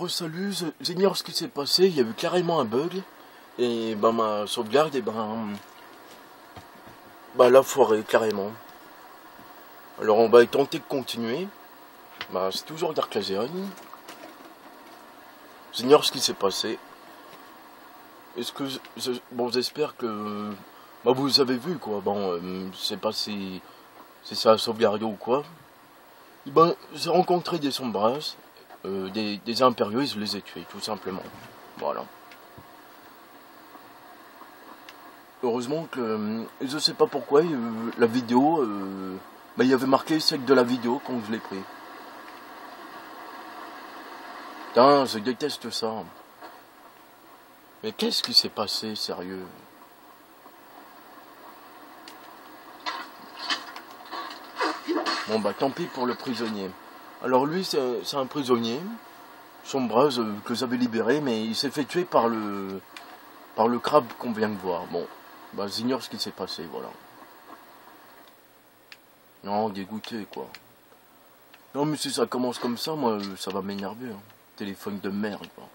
Salut, j'ignore ce qui s'est passé, il y a eu carrément un bug, et ma sauvegarde, l'a foiré carrément. Alors on va tenter de continuer, c'est toujours Darklazeon. J'ignore ce qui s'est passé. Est-ce que, j'espère que, vous avez vu quoi, je sais pas si ça a sauvegardé ou quoi. J'ai rencontré des sombras. Des impériaux, je les ai tués, tout simplement. Voilà. Heureusement que, je sais pas pourquoi, la vidéo, il y avait marqué sec de la vidéo quand je l'ai pris. Putain, je déteste ça. Mais qu'est-ce qui s'est passé, sérieux? Bon tant pis pour le prisonnier. Alors lui, c'est un prisonnier, Sombras, que j'avais libéré, mais il s'est fait tuer par le crabe qu'on vient de voir. Bon, j'ignore ce qui s'est passé, voilà. Non, dégoûté, quoi. Non, mais si ça commence comme ça, moi, ça va m'énerver. Hein. Téléphone de merde, quoi.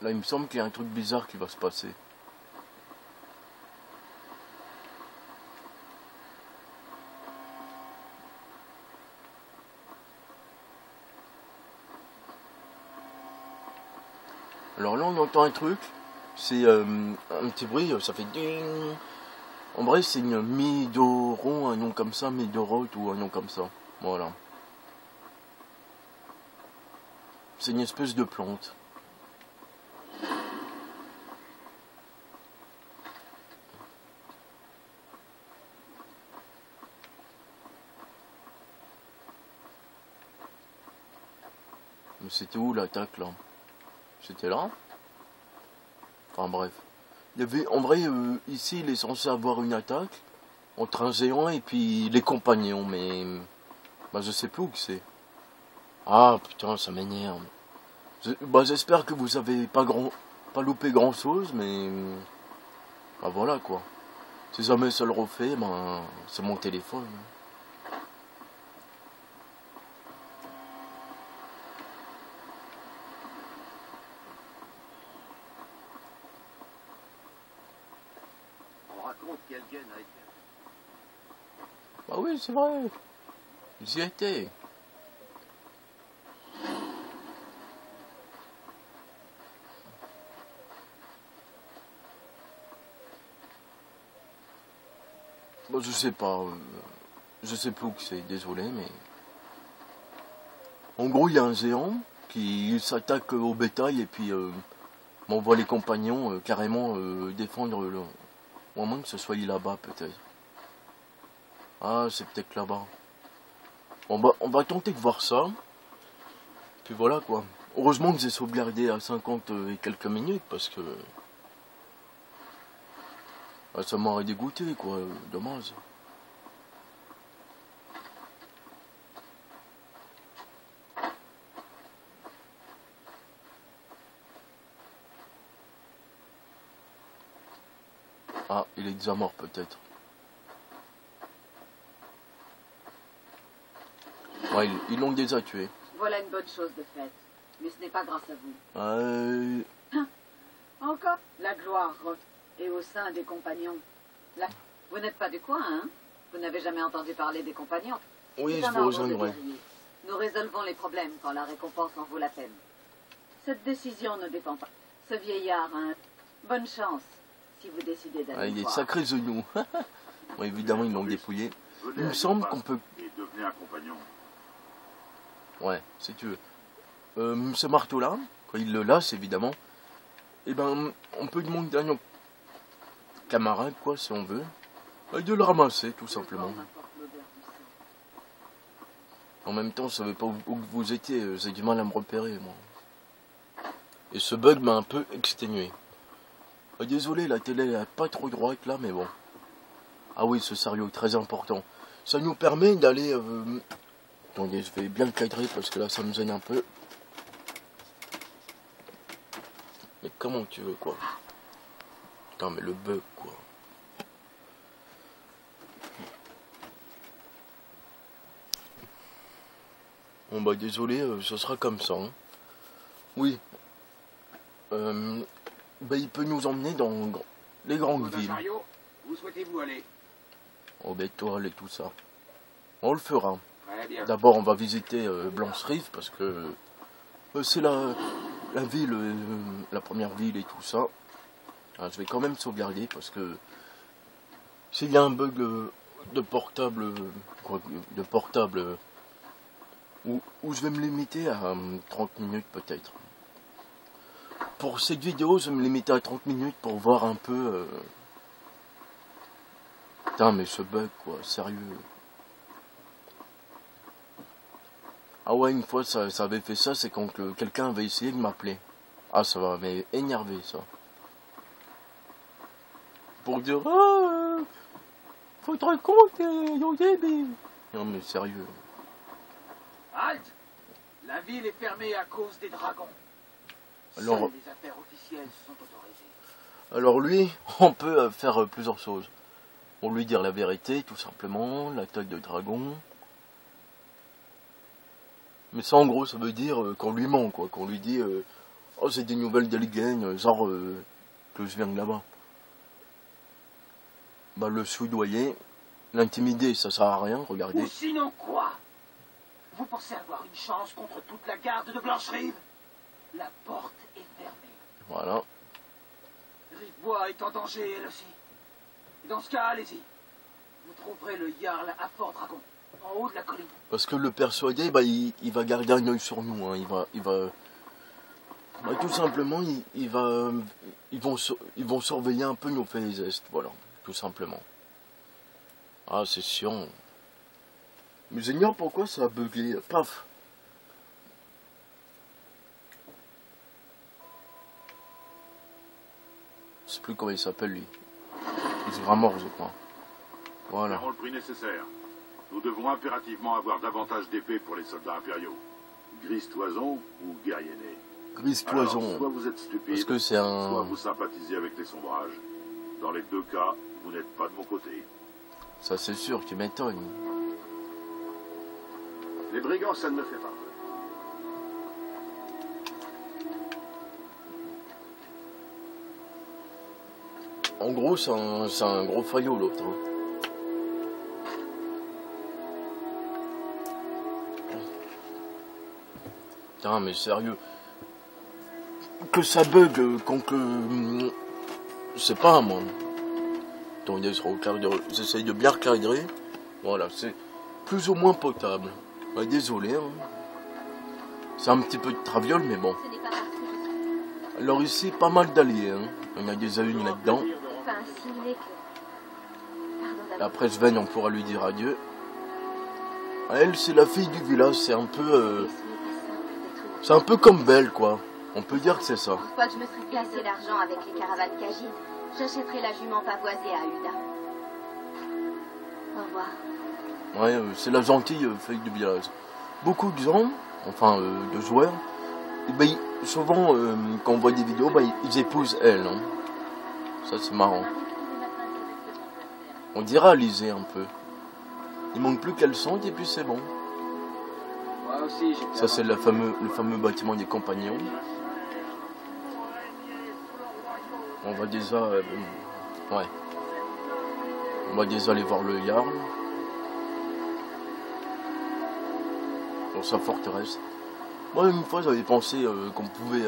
Là, il me semble qu'il y a un truc bizarre qui va se passer. Alors là on entend un truc, c'est un petit bruit, ça fait ding. En vrai c'est une Midoron, un nom comme ça, Midorot ou un nom comme ça, voilà. C'est une espèce de plante. Mais c'était où l'attaque là? C'était là. Enfin bref. Il y avait, en vrai, ici, il est censé avoir une attaque entre un géant et puis les compagnons, mais je sais plus où que c'est. Ah putain, ça m'énerve. J'espère que vous avez pas loupé grand chose, mais voilà quoi. Si jamais ça le refait, c'est mon téléphone. Oui, c'est vrai. J'y étais. Je sais pas. Je sais plus où que c'est, désolé, mais... En gros, il y a un géant qui s'attaque au bétail et puis on voit les compagnons carrément défendre le... Ou à moins que ce soit là-bas, peut-être. Ah, c'est peut-être là-bas. On va tenter de voir ça. Puis voilà, quoi. Heureusement que j'ai sauvegardé à 50 et quelques minutes, parce que... ça m'aurait dégoûté, quoi. Dommage. Ah, il est déjà mort, peut-être. Ouais, ils l'ont déjà tué. Voilà une bonne chose de faite. Mais ce n'est pas grâce à vous. Encore la gloire et au sein des compagnons. Vous n'êtes pas du coin, hein? Vous n'avez jamais entendu parler des compagnons? Oui, je vous rejoindrai. Nous résolvons les problèmes quand la récompense en vaut la peine. Cette décision ne dépend pas. Ce vieillard a bonne chance si vous décidez d'aller il est voir. sacré genou. Bon, évidemment, ils l'ont dépouillé. Il me semble qu'on peut... devenir un compagnon. Ouais, si tu veux. Ce marteau-là, quand il le lâche, évidemment, on peut demander à nos camarades, quoi, si on veut, de le ramasser, tout simplement. En même temps, je savais pas où vous étiez, j'ai du mal à me repérer, moi. Et ce bug m'a un peu exténué. Désolé, la télé est pas trop droite, là, mais bon. Ah oui, ce sérieux, très important. Ça nous permet d'aller... Attendez, je vais bien le cadrer parce que là ça me gêne un peu. Mais comment tu veux quoi? Putain mais le bug quoi. Bon bah désolé, ce sera comme ça. Hein. Oui. Bah il peut nous emmener dans les grandes villes. Où souhaitez-vous aller? Au Bétoile et tout ça. On le fera. D'abord on va visiter Blanche-Rive parce que c'est la ville, la première ville et tout ça. Alors, je vais quand même sauvegarder parce que s'il y a un bug de portable, où je vais me limiter à 30 minutes peut-être. Pour cette vidéo, je vais me limiter à 30 minutes pour voir un peu... Putain, mais ce bug, quoi, sérieux. Ah ouais, une fois, ça avait fait ça, c'est quand quelqu'un avait essayé de m'appeler. Ah, ça va m'énerver, ça. Pour dire, ah, faudrait compter au début. Non, mais sérieux. Halte! La ville est fermée à cause des dragons. Alors, seules les affaires officielles sont autorisées. Alors lui, on peut faire plusieurs choses. On lui dire la vérité, tout simplement, l'attaque de dragon. Mais ça, en gros, ça veut dire qu'on lui ment, quoi. Qu'on lui dit, oh, c'est des nouvelles de Ligue, genre que je viens de là-bas. Bah, le soudoyer, l'intimider, ça sert à rien, regardez. Ou sinon quoi? Vous pensez avoir une chance contre toute la garde de Blanche-Rive? La porte est fermée. Voilà. Rivebois est en danger, elle aussi. Dans ce cas, allez-y. Vous trouverez le Jarl à Fort-Dragon, en haut de la colline. Parce que le persuadé, bah, il va garder un œil sur nous. Hein. Il va bah, tout simplement, ils vont surveiller un peu nos faits et gestes. Voilà, tout simplement. Ah, c'est chiant. Mais j'ignore pourquoi ça a bugué. Paf. Je sais plus comment il s'appelle lui. Il sera mort, je crois. Voilà. Nous avons le prix nécessaire. Nous devons impérativement avoir davantage d'épées pour les soldats impériaux. Grise Toison ou guerrier né. Grise Toison. Alors, soit vous êtes stupide, parce que c'est un... soit vous sympathisez avec les sombrages. Dans les deux cas, vous n'êtes pas de mon côté. Ça c'est sûr, tu m'étonnes. Les brigands, ça ne me fait pas peur. En gros, c'est un gros faillot l'autre. Hein. Putain, mais sérieux. Que ça bug quand que... Je sais pas, moi. Attendez, j'essaye de bien recadrer. Voilà, c'est plus ou moins potable. Ouais, désolé. Hein. C'est un petit peu de traviole, mais bon. Alors ici, pas mal d'alliés. Hein. Il y a des alliés là-dedans. Après Sven, on pourra lui dire adieu. Elle, c'est la fille du village. C'est un peu comme Belle, quoi. On peut dire que c'est ça. Une fois que je me serai fait assez d'argent avec les caravanes Khajiit, j'achèterai la jument pavoisée à Uda. Au revoir. Ouais, c'est la gentille fille du village. Beaucoup de gens, enfin de joueurs, et ben, souvent quand on voit des vidéos, ben, ils épousent elle. Hein. Ça c'est marrant. On dira Alizé un peu. Il manque plus qu'elle sente et puis c'est bon. Ça c'est le fameux bâtiment des compagnons. On va déjà... ouais. On va déjà aller voir le Jarl. Dans sa forteresse. Moi une fois j'avais pensé qu'on pouvait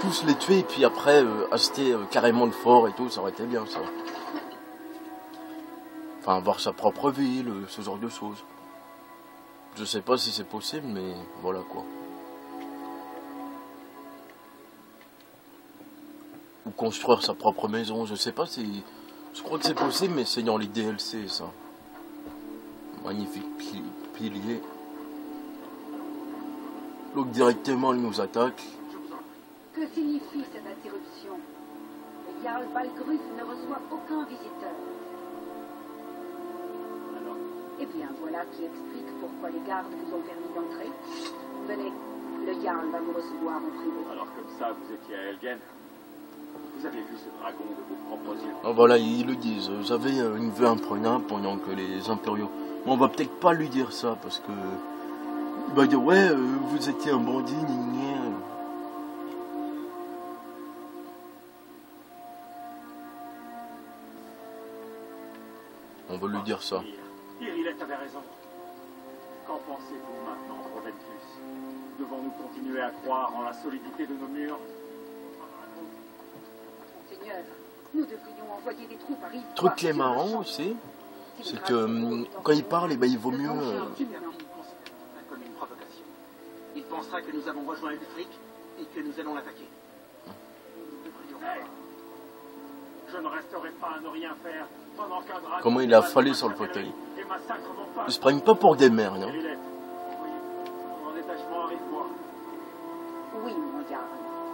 tous les tuer et puis après acheter carrément le fort et tout, ça aurait été bien ça. Enfin avoir sa propre ville, ce genre de choses. Je sais pas si c'est possible mais voilà quoi. Ou construire sa propre maison, je sais pas si... Je crois que c'est possible mais c'est dans les DLC ça. Magnifique pilier. Donc directement il nous attaque. Que signifie cette interruption? Le Jarl Balgruuf ne reçoit aucun visiteur. Alors? Eh bien, voilà qui explique pourquoi les gardes vous ont permis d'entrer. Venez, le Jarl va vous recevoir en privé. Alors comme ça, vous étiez à Helgen? Vous avez vu ce dragon de vos propres yeux? Oh, voilà, ils le disent. J'avais une vue imprenable pendant que les impériaux... Bon, on va peut-être pas lui dire ça parce que... Il va dire ouais, vous étiez un bandit, gna. On va lui dire ça. Irilette avait raison. Qu'en pensez-vous maintenant, Proventus? Devons-nous continuer à croire en la solidité de nos murs? Monseigneur, nous devrions envoyer des troupes à Rive. Le truc qui est marrant aussi, c'est que quand il parle, eh ben, il vaut mieux. Comme une provocation. Il pensera que nous avons rejoint Ulfric et que nous allons l'attaquer. Je ne resterai pas à ne rien faire pendant qu'un dragon... Comment il a fallu sur le fauteuil. Ils se prennent pas pour des merdes. Hein. Mon détachement arrive moi. Oui, mon gars.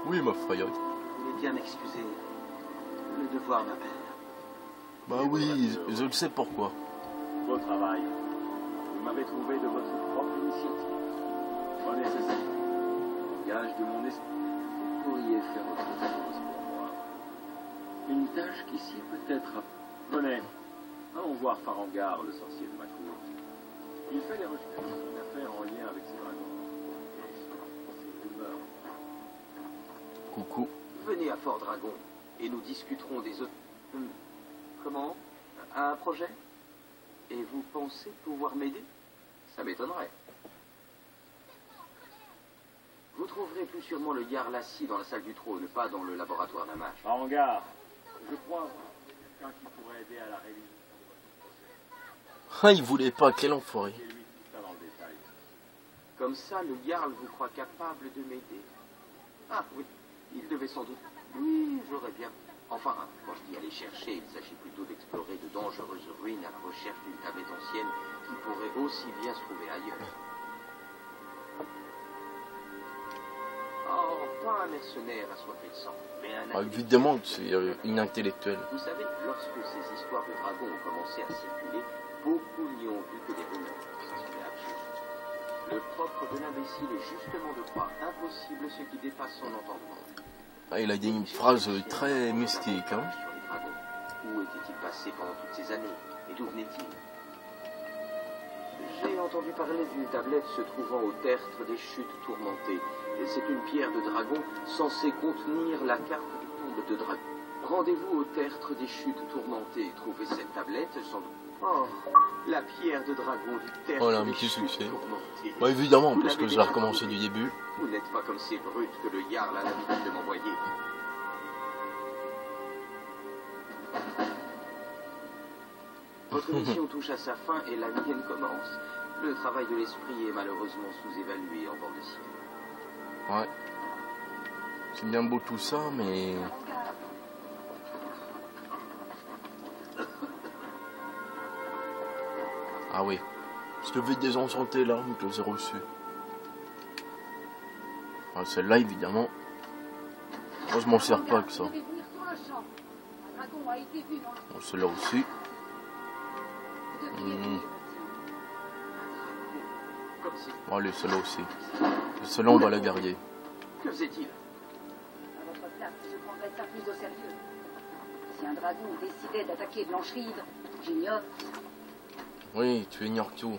Oui, ma frayade. Vous voulez bien m'excuser. Le devoir m'appelle. Bah oui, je le sais pourquoi. Beau travail. Vous m'avez trouvé de votre propre initiative. Prenez ceci. Gage de mon esprit. Vous pourriez faire autre chose pour moi. Une tâche qu'ici peut-être... Venez, allons voir Farangar, le sorcier de ma cour. Il fait des recherches sur une affaire en lien avec ces dragons. Et ces rumeurs. Coucou. Venez à Fort Dragon et nous discuterons des autres... Comment? Un projet? Et vous pensez pouvoir m'aider? Ça m'étonnerait. Vous trouverez plus sûrement le Jarl assis dans la salle du trône, pas dans le laboratoire d'un mage. Farangar, je crois avoir quelqu'un qui pourrait aider à la réalisation de votre projet. Ah, il voulait pas, quel enfoiré. Et lui, tout ça dans le détail. Comme ça, le Jarl vous croit capable de m'aider. Ah oui, il devait sans doute... Oui, j'aurais bien... Enfin, quand je dis aller chercher, il s'agit plutôt d'explorer de dangereuses ruines à la recherche d'une tablette ancienne qui pourrait aussi bien se trouver ailleurs. Oh, pas un mercenaire assoiffé de sang, mais un... Ah, évidemment que c'est une intellectuelle. Vous savez, lorsque ces histoires de dragons ont commencé à circuler, beaucoup n'y ont vu que des rumeurs. Ça serait absurde. Le propre de l'imbécile est justement de croire impossible ce qui dépasse son entendement. Ah, il a dit une phrase très mystique. Hein. Sur les dragons. Où était-il passé pendant toutes ces années? Et d'où venait-il? J'ai entendu parler d'une tablette se trouvant au tertre des chutes tourmentées. Et c'est une pierre de dragon censée contenir la carte des tombes de dragon. Rendez-vous au tertre des chutes tourmentées. Trouvez cette tablette sans doute. Oh, la pierre de dragon du tertre Oh là, mais des quel chutes succès. tourmentées. Bah évidemment, Vous parce que l'avez je l'ai déjà recommencé trouvé. du début. Vous n'êtes pas comme ces brutes que le Jarl a l'habitude de m'envoyer. Votre mission touche à sa fin et la mienne commence. Le travail de l'esprit est malheureusement sous-évalué en bord de ciel. Ouais. C'est bien beau tout ça, mais... Ah oui. Je devais désenchanter l'arme que j'ai reçue. Ah, celle-là, évidemment. Moi, je m'en sers pas que ça. Bon, celle-là aussi. Bon, allez, celle-là aussi. Celle-là, on va la garder. Que faisait-il? À votre place, je prendrais ça plus au sérieux. Si un dragon décidait d'attaquer Blancheride, j'ignore. Oui, tu ignores tout.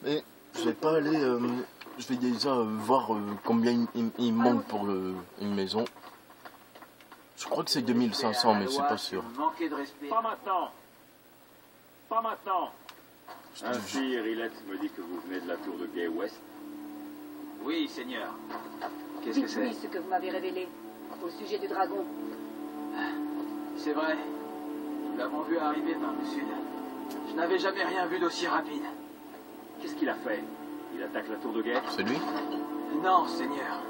Mais je vais pas aller... je vais déjà voir combien il manque pour une maison. Je crois que c'est 2500, mais c'est pas sûr. Manquez de respect. Pas maintenant. Pas maintenant. Ainsi, Irilette me dit que vous venez de la tour de Gay West. Oui, Seigneur. Qu'est-ce que Dites-lui c'est? ce que vous m'avez révélé au sujet du dragon. C'est vrai. Nous l'avons vu arriver par le sud. Je n'avais jamais rien vu d'aussi rapide. Qu'est-ce qu'il a fait? Il attaque la tour de Gay? C'est lui? Non, Seigneur.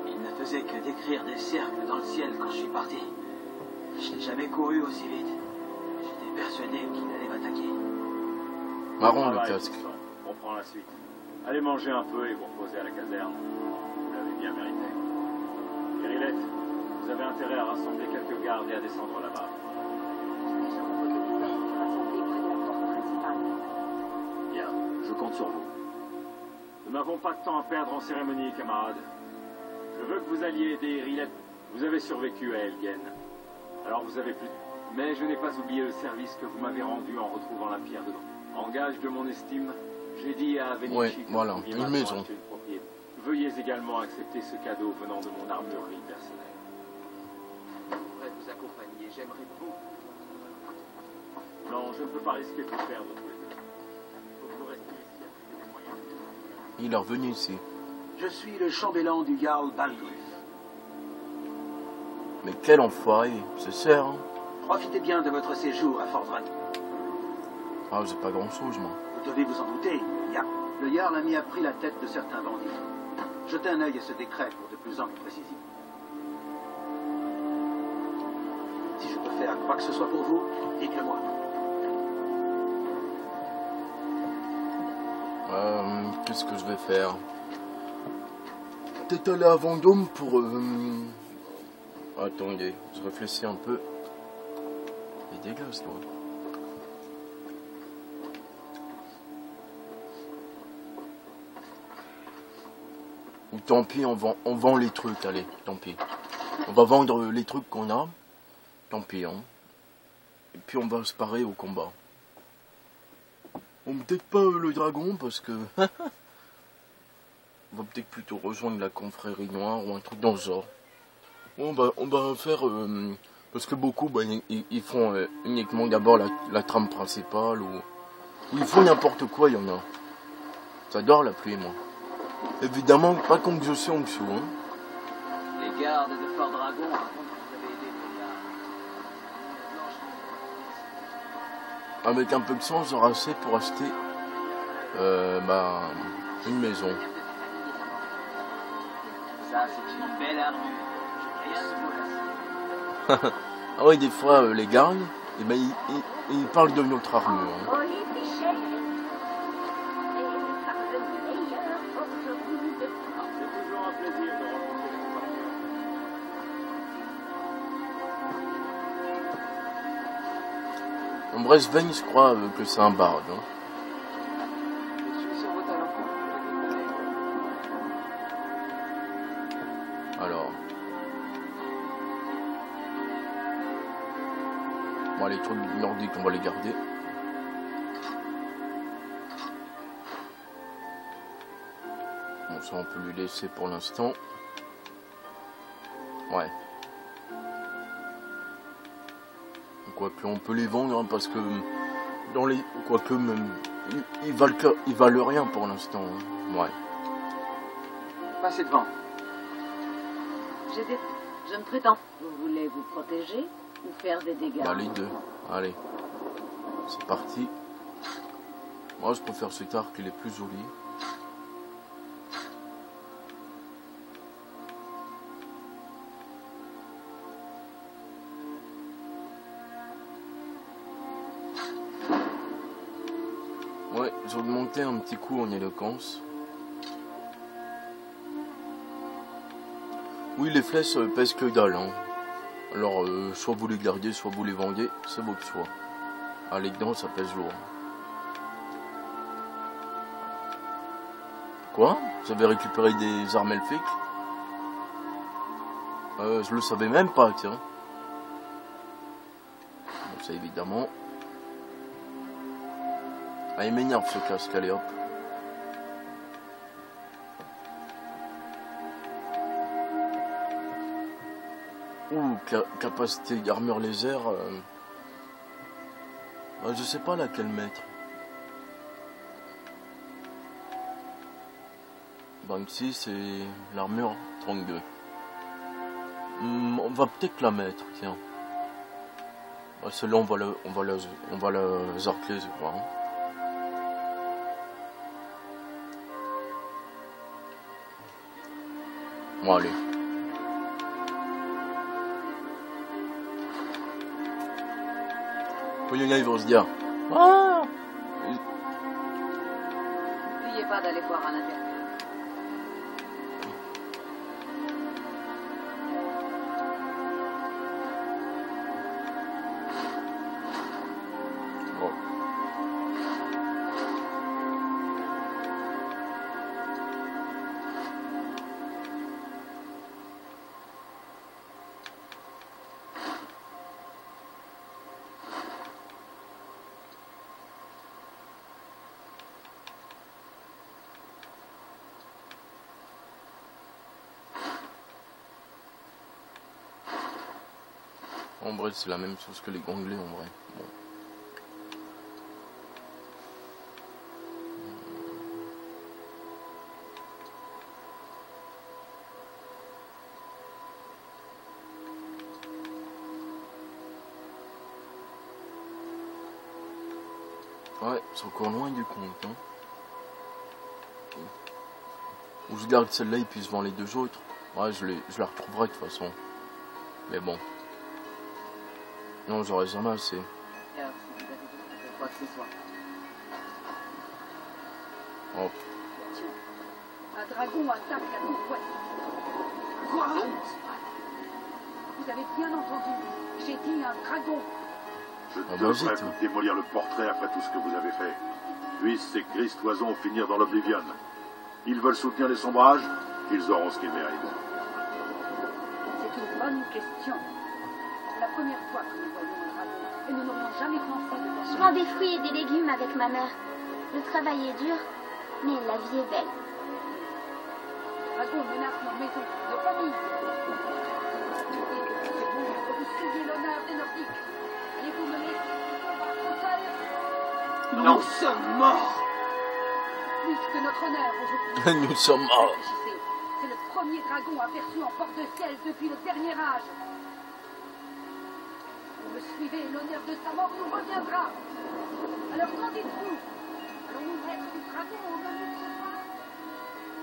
Il ne faisait que décrire des cercles dans le ciel quand je suis parti. Je n'ai jamais couru aussi vite. J'étais persuadé qu'il allait m'attaquer. Marron le Travail, casque. on prend la suite. Allez manger un peu et vous reposer à la caserne. Vous l'avez bien mérité. Irilette, vous avez intérêt à rassembler quelques gardes et à descendre là-bas. Bien, je compte sur vous. Nous n'avons pas de temps à perdre en cérémonie, camarades. Je veux que vous alliez aider Irilette. Vous avez survécu à Elgen. Alors vous avez plus... Mais je n'ai pas oublié le service que vous m'avez rendu en retrouvant la pierre de... En gage de mon estime, J'ai dit à Vénichi ouais, voilà, une maison. Veuillez également accepter ce cadeau venant de mon armurerie personnelle. Je pourrais vous accompagner, j'aimerais beaucoup. Non, je ne peux pas risquer de vous perdre tous les deux. Faut que vous restiez ici à trouver des moyens de... Il est revenu ici. Je suis le chambellan du Jarl Baldruf. Mais quel enfoiré, c'est sert, hein. Profitez bien de votre séjour à Fort Dragon. Ah, c'est pas grand chose, moi. Vous devez vous en douter, le Jarl a mis à prix la tête de certains bandits. Jetez un œil à ce décret pour de plus amples précisions. Si je peux faire quoi que ce soit pour vous, dites-le-moi. Qu'est-ce que je vais faire? Peut-être aller à Vendôme pour... Attendez, je réfléchis un peu. C'est dégueulasse, toi. Ou tant pis, on vend les trucs, allez, tant pis. On va vendre les trucs qu'on a. Tant pis, hein. Et puis on va se parer au combat. Bon, peut-être pas le dragon, parce que... on va peut-être plutôt rejoindre la confrérie noire ou un truc dans ce genre. Bon, on va faire... parce que beaucoup, ils font uniquement d'abord la trame principale, ou ils font n'importe quoi, il y en a. J'adore la pluie, moi. Évidemment, pas comme je suis en dessous, hein. Les gardes de Fort Dragon racontent que vous avez aidé les gardes. Avec un peu de chance, j'aurai assez pour acheter une maison. Ça, c'est une belle armure. Rien ne vaut la Ah ouais, des fois, les gardes, ils parlent de notre armure. Hein. C'est toujours un plaisir de rencontrer les compagnons. En Bresvain, je crois que c'est un barde. Hein. Je suis sur vos talons. Alors. Bon, les trucs nordiques, on va les garder. Bon, ça, on peut lui laisser pour l'instant. Ouais. Quoique, on peut les vendre, hein, parce que dans les... Quoique, même... Ils valent rien pour l'instant. Hein. Ouais. Passez devant. Je ne prétends. Vous voulez vous protéger ou faire des dégâts? Bah, les deux. Allez. C'est parti. Moi, je préfère cet arc, il est plus joli. Ouais, j'ai augmenté un petit coup en éloquence. Oui, les flèches pèsent que dalle. Hein. Alors, soit vous les gardez, soit vous les vendez, c'est votre choix. Allez, dedans, ça pèse lourd. Quoi? Vous avez récupéré des armes elfiques? Je le savais même pas, tiens. Bon, ça, évidemment. Ah, il m'énerve ce casque, allez hop. Ouh, capacité d'armure légère. Je sais pas laquelle mettre. 26 et l'armure 32. On va peut-être la mettre, tiens. Celle-là, on va la zarcler, je crois. Hein. Bon, allez. Oui, il y en a, ils vont se dire. Ah! N'oubliez pas d'aller voir à l'intérieur. Bon. En vrai, c'est la même chose que les ganglés, en vrai. Bon. Ouais, c'est encore loin du compte. Hein. Ou je garde celle-là et puis je vends les deux autres. Ouais, je la retrouverai de toute façon. Mais bon. Non, j'aurais jamais assez. Quoi que ce soit. Oh. Un dragon attaque la conquête. Quoi? Vous avez bien entendu. J'ai dit un dragon. Je devrais vous démolir le portrait après tout ce que vous avez fait. Puissent ces Gris Toison finir dans l'Oblivion. Ils veulent soutenir les sombrages, ils auront ce qu'ils méritent. C'est une bonne question. La première fois que nous voyons un dragon, et nous n'aurions jamais pensé de Je vends des fruits et des légumes avec ma mère. Le travail est dur, mais la vie est belle. Le dragon menace nos maisons, nos familles. C'est vous que vous souillez l'honneur des Nordiques. Allez-vous me laisser tout seul? Nous sommes morts. Plus que notre honneur aujourd'hui. Nous sommes morts. C'est le premier dragon aperçu en port de ciel depuis le dernier âge. Vous me suivez, l'honneur de sa mort nous reviendra. Alors qu'en dites-vous? Allons-nous mettre du dragon au menu de ce soir?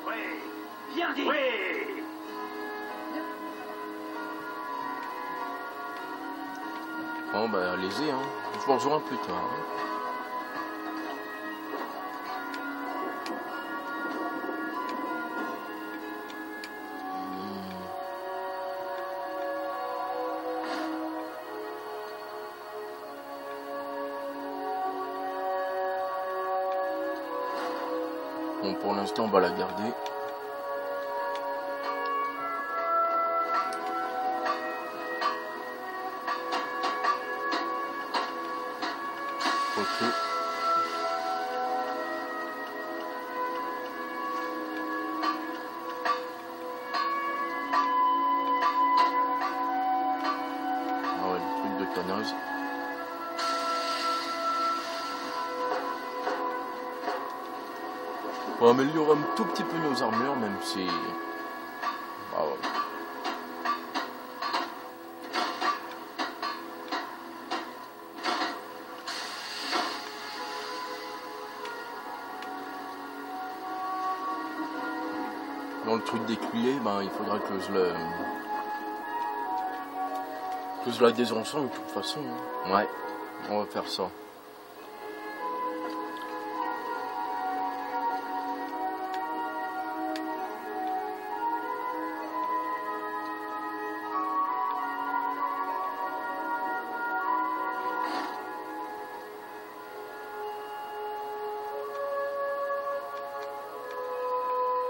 Oui, bien dit. Oui. Bon bah allez-y, hein. Je vous rejoins plus tard. Hein. Bon, pour l'instant, on va la garder. Ok. Ah ouais, le truc de tannage. On va améliorer un tout petit peu nos armures, même si... Ah ouais. Dans le truc d'écuyer, ben, il faudra que je la désenchante de toute façon. Hein. Ouais, on va faire ça.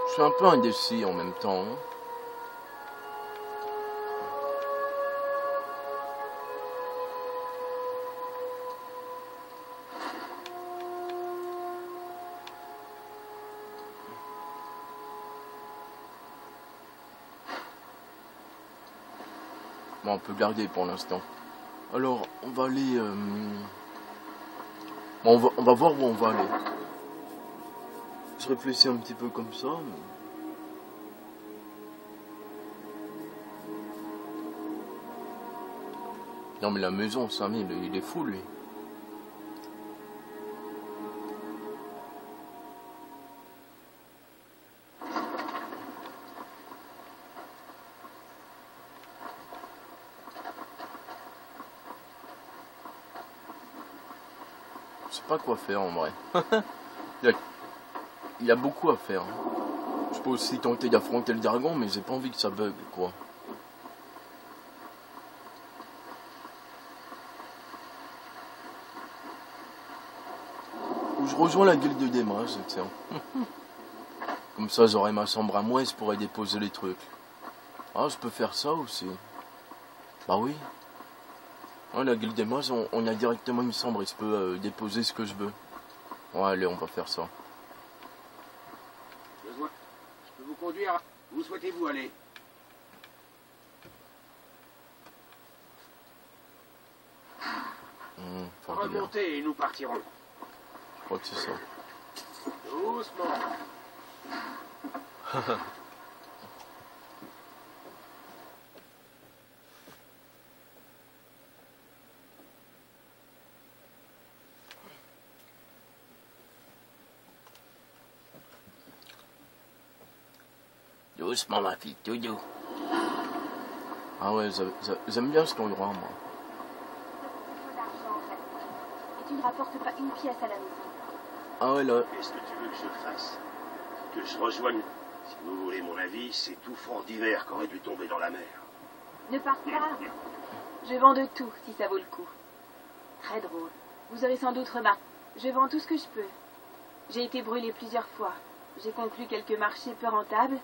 Je suis un peu indécis en même temps. Hein. Bon, on peut garder pour l'instant. Alors, on va aller... Bon, on va voir où on va aller. Je réfléchis un petit peu comme ça. Mais... Non mais la maison, Samy, il est fou lui. Je sais pas quoi faire en vrai. Il y a beaucoup à faire. Je peux aussi tenter d'affronter le dragon, mais j'ai pas envie que ça bug, quoi. Ou je rejoins la guilde des mages, tiens. Comme ça, j'aurai ma chambre à moi et je pourrai déposer les trucs. Ah, je peux faire ça aussi. Bah oui. Ah, la guilde des mages, on a directement une chambre et je peux déposer ce que je veux. Ouais, allez, on va faire ça. Je peux vous conduire. Où souhaitez-vous aller? Remontez et nous partirons. Je crois que c'est ça. Doucement. Doucement ma fille, tout doux. Ah ouais, j'aime bien cet endroit moi. Et tu ne rapportes pas une pièce à la maison. Ah ouais là. Qu'est-ce que tu veux que je fasse? Que je rejoigne? Si vous voulez mon avis, c'est tout franc d'hiver qu'aurait dû tomber dans la mer. Ne pars pas. Je vends de tout si ça vaut le coup. Très drôle. Vous aurez sans doute remarqué. Je vends tout ce que je peux. J'ai été brûlée plusieurs fois. J'ai conclu quelques marchés peu rentables.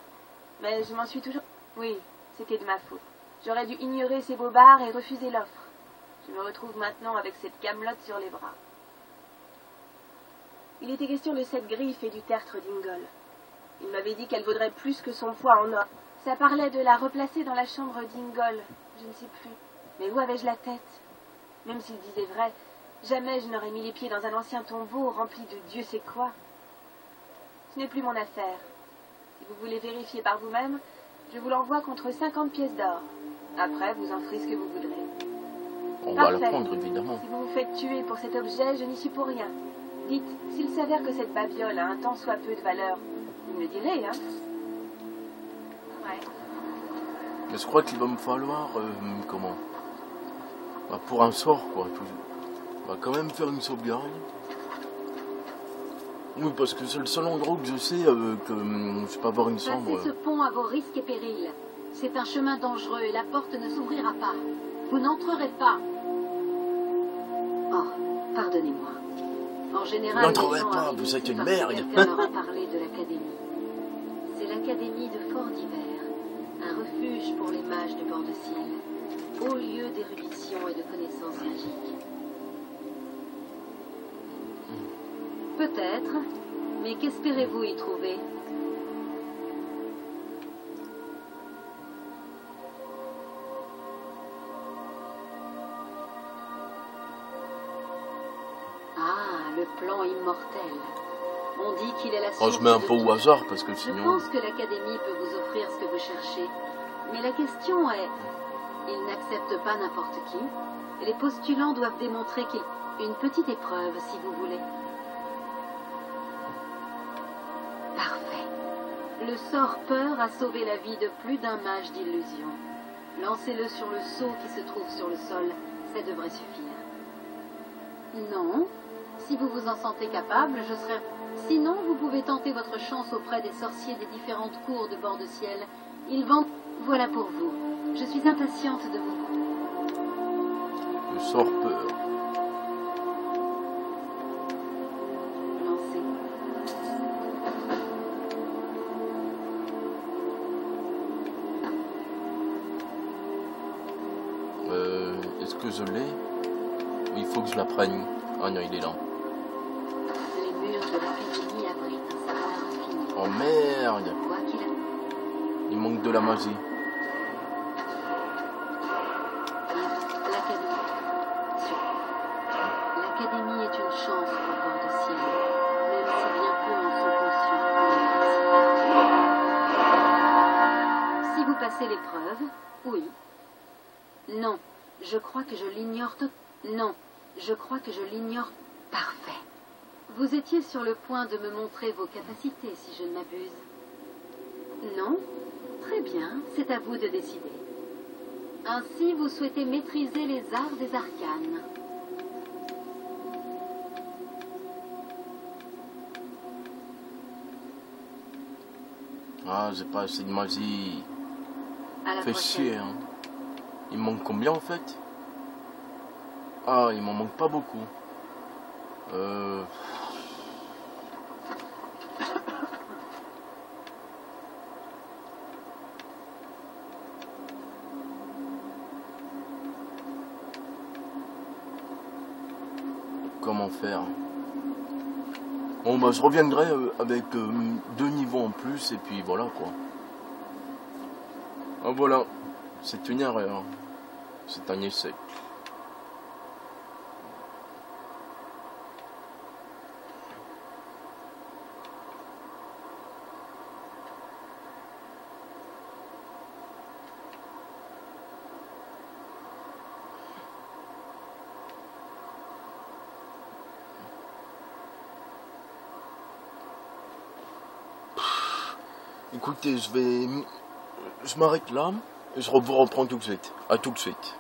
Mais je m'en suis toujours... Oui, c'était de ma faute. J'aurais dû ignorer ces bobards et refuser l'offre. Je me retrouve maintenant avec cette camelote sur les bras. Il était question de cette griffe et du tertre d'Ingol. Il m'avait dit qu'elle vaudrait plus que son poids en or. Ça parlait de la replacer dans la chambre d'Ingol. Je ne sais plus. Mais où avais-je la tête? Même s'il disait vrai, jamais je n'aurais mis les pieds dans un ancien tombeau rempli de Dieu sait quoi. Ce n'est plus mon affaire. Si vous voulez vérifier par vous-même, je vous l'envoie contre 50 pièces d'or. Après, vous en ferez ce que vous voudrez. On Parfait. va le prendre, évidemment. Si vous vous faites tuer pour cet objet, je n'y suis pour rien. Dites, s'il s'avère que cette babiole a un tant soit peu de valeur, vous me le direz, hein? Ouais. Mais je crois qu'il va me falloir... comment bah, pour un sort, quoi. On va quand même faire une sauvegarde. Oui, parce que c'est le seul endroit que je sais que je peux avoir une chambre. Passez ce pont à vos risques et périls. C'est un chemin dangereux et la porte ne s'ouvrira pas. Vous n'entrerez pas. Oh, pardonnez-moi. En général, n'entrerez pas, vous êtes une merde. Quelqu'un leur a parlé de l'académie. C'est l'académie de Fort d'Hiver, un refuge pour les mages de bord de ciel, haut lieu d'érudition et de connaissances magiques. Peut-être, mais qu'espérez-vous y trouver? Ah, le plan immortel. On dit qu'il est la source je mets un de peu au tout. hasard parce que Je sinon... pense que l'Académie peut vous offrir ce que vous cherchez. Mais la question est, ils n'acceptent pas n'importe qui. Les postulants doivent démontrer qu'ils... Une petite épreuve, si vous voulez. Parfait. Le sort peur a sauvé la vie de plus d'un mage d'illusion. Lancez-le sur le seau qui se trouve sur le sol. Ça devrait suffire. Non. Si vous vous en sentez capable, je serai... Sinon, vous pouvez tenter votre chance auprès des sorciers des différentes cours de bord de ciel. Ils vendent... Voilà pour vous. Je suis impatiente de vous... Le sort peur. Lancez. Est-ce que je l'ai? Il faut que je la prenne. Ah non, il est là. Les murs de l'académie abritent un savoir infini. Oh merde! Quoi qu'il a... Il manque de la magie. L'académie est une chance pour bord de ciel, même si bien peu en sont conscients. Si vous passez l'épreuve, oui. Non, je crois que je l'ignore Non, je crois que je l'ignore. Parfait. Vous étiez sur le point de me montrer vos capacités, si je ne m'abuse. Non? Très bien, c'est à vous de décider. Ainsi, vous souhaitez maîtriser les arts des arcanes. Ah, j'ai pas assez de magie. À la Fait prochaine. chier, hein. Il me manque combien en fait? Ah, il m'en manque pas beaucoup. Comment faire? Bon bah je reviendrai avec 2 niveaux en plus et puis voilà quoi. Ah voilà, c'est une erreur. C'est un essai. Écoutez, je m'arrête là et je vous reprends tout de suite. À tout de suite.